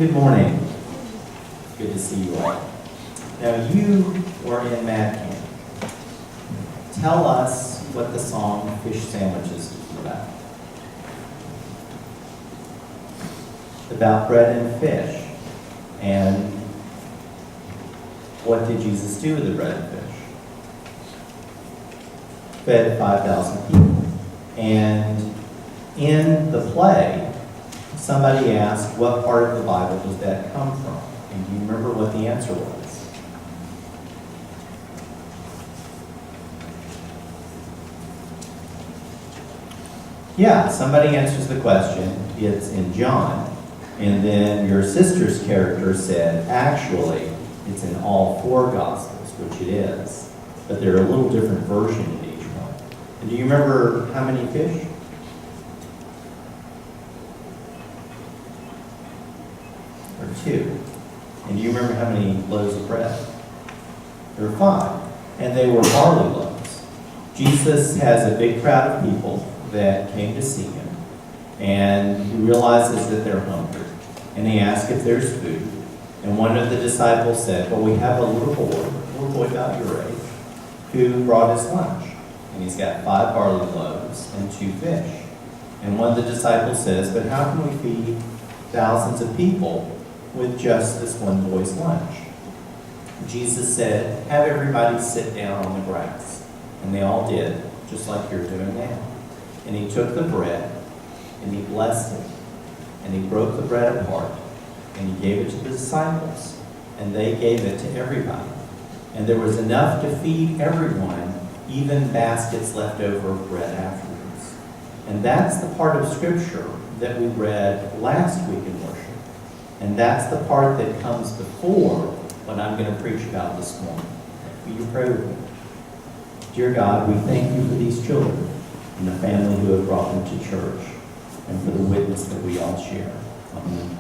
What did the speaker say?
Good morning. Good to see you all. Now, you were in Mad Camp. Tell us what the song Fish Sandwiches is about. About bread and fish. And what did Jesus do with the bread and fish? Fed 5,000 people. And in the play, somebody asked, what part of the Bible does that come from? And do you remember what the answer was? Yeah, somebody answers the question. It's in John. And then your sister's character said, actually, it's in all four Gospels, which it is. But they're a little different version in each one. And do you remember how many fish? Or 2. And do you remember how many loaves of bread? There were 5. And they were barley loaves. Jesus has a big crowd of people that came to see him. And he realizes that they're hungry. And he asks if there's food. And one of the disciples said, well, we have a little boy about your age, who brought his lunch. And he's got 5 barley loaves and 2 fish. And one of the disciples says, but how can we feed thousands of people with just this one boy's lunch? Jesus said, have everybody sit down on the grass. And they all did, just like you're doing now. And he took the bread, and he blessed it, and he broke the bread apart, and he gave it to the disciples, and they gave it to everybody. And there was enough to feed everyone, even baskets left over of bread afterwards. And that's the part of Scripture that we read last week in worship. And that's the part that comes before what I'm going to preach about this morning. Will you pray with me? Dear God, we thank you for these children and the family who have brought them to church, and for the witness that we all share. Amen.